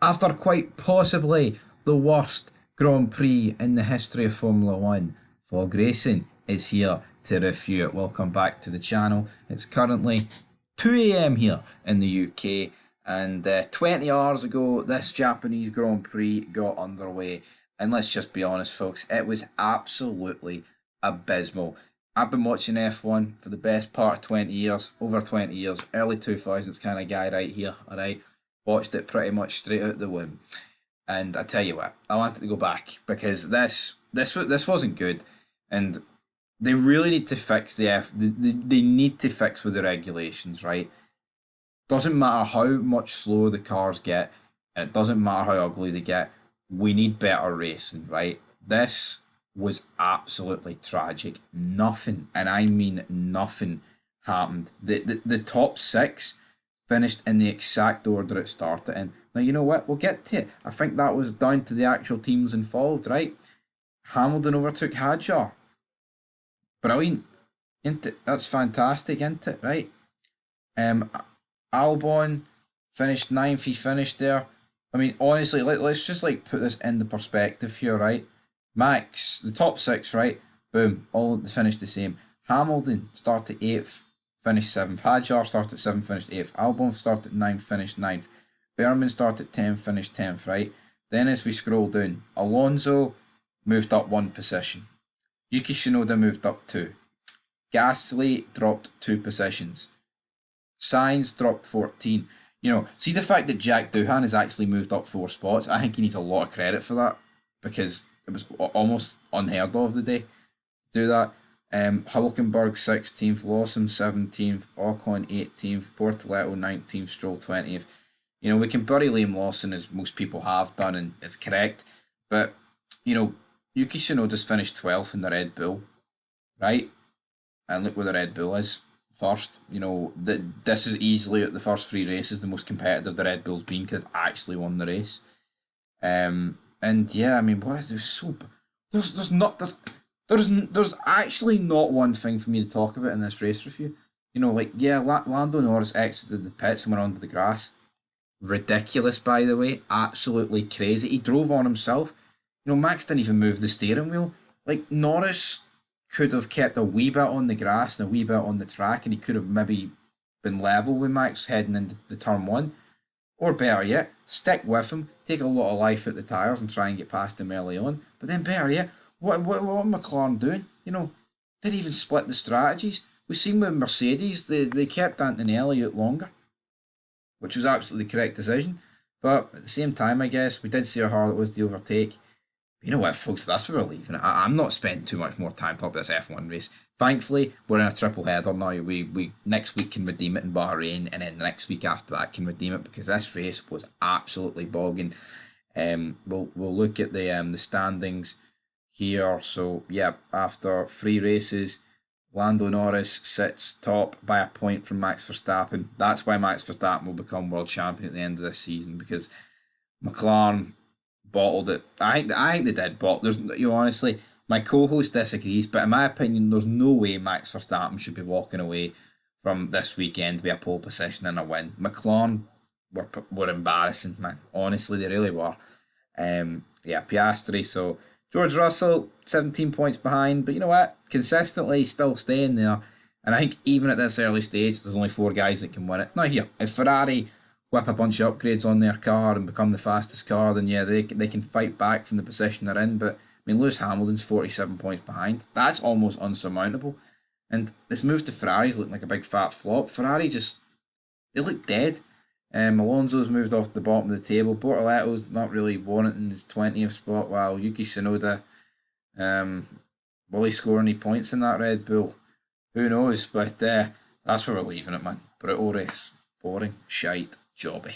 After quite possibly the worst Grand Prix in the history of Formula One, Fog Racing is here to review it. Welcome back to the channel. It's currently 2 a.m. here in the UK, and 20 hours ago, this Japanese Grand Prix got underway. And let's just be honest, folks, it was absolutely abysmal. I've been watching F1 for the best part of 20 years, over 20 years, early 2000s kind of guy right here, alright? Watched it pretty much straight out the womb. And I tell you what, I wanted to go back because this wasn't good, and they really need to fix the F. They need to fix with the regulations, right? Doesn't matter how much slower the cars get, and it doesn't matter how ugly they get. We need better racing, right? This was absolutely tragic. Nothing, and I mean nothing, happened. The top six finished in the exact order it started in. Now, you know what? We'll get to it. I think that was down to the actual teams involved, right? Hamilton overtook Hadjar. Brilliant, isn't it? That's fantastic, isn't it? Right? Um, Albon finished ninth. He finished there. I mean, honestly, let's just like put this into perspective here, right? Max, the top six, right? Boom, all finished the same. Hamilton started eighth, finished seventh. Hadjar started seventh, finished eighth. Albon started ninth, finished ninth. Berman started 10th, finished 10th, right? Then as we scroll down, Alonso moved up one position. Yuki Tsunoda moved up two. Gasly dropped two positions. Sainz dropped 14. You know, see the fact that Jack Doohan has actually moved up four spots, I think he needs a lot of credit for that because it was almost unheard of the day to do that. Hulkenberg 16th, Lawson 17th, Ocon 18th, Portoletto 19th, Stroll 20th. You know, we can bury Liam Lawson as most people have done, and it's correct. But, you know, Yuki Tsunoda's finished 12th in the Red Bull, right? And look where the Red Bull is first. You know, this is easily at the first three races the most competitive the Red Bull's been because it actually won the race. And yeah, I mean, what is this so? There's actually not one thing for me to talk about in this race review. You know, like yeah, Lando Norris exited the pits and went onto the grass. Ridiculous, by the way. Absolutely crazy. He drove on himself. You know, Max didn't even move the steering wheel. Like, Norris could have kept a wee bit on the grass and a wee bit on the track, and he could have maybe been level with Max heading into the turn one. Or better yet, stick with him, take a lot of life at the tyres and try and get past him early on. But then better yet, what McLaren doing? You know, didn't even split the strategies. We've seen with Mercedes, they kept Antonelli out longer, which was absolutely the correct decision. But at the same time, I guess, we did see how hard it was to overtake. You know what, folks, that's where we're leaving it. I'm not spending too much more time talking about this F1 race. Thankfully, we're in a triple header now. We next week can redeem it in Bahrain, and then the next week after that can redeem it because this race was absolutely bogging. We'll look at the standings here. So yeah, after three races, Lando Norris sits top by a point from Max Verstappen. That's why Max Verstappen will become world champion at the end of this season because McLaren bottled it. I think they did bottle. There's honestly, my co-host disagrees, but in my opinion, there's no way Max Verstappen should be walking away from this weekend to be a pole position and a win. McLaren were embarrassing, man. Honestly, they really were. Yeah, Piastri. So George Russell, 17 points behind, but you know what? Consistently still staying there. And I think even at this early stage, there's only four guys that can win it. Now here, if Ferrari whip a bunch of upgrades on their car and become the fastest car, then yeah, they can fight back from the position they're in. But I mean, Lewis Hamilton's 47 points behind. That's almost unsurmountable. And this move to Ferrari's looking like a big fat flop. Ferrari just, they look dead. Alonso's moved off the bottom of the table. Bortoletto's not really warranting his 20th spot, while Yuki Tsunoda, will he score any points in that Red Bull? Who knows? But that's where we're leaving it, man. Brutal race. Boring. Shite. Jobby.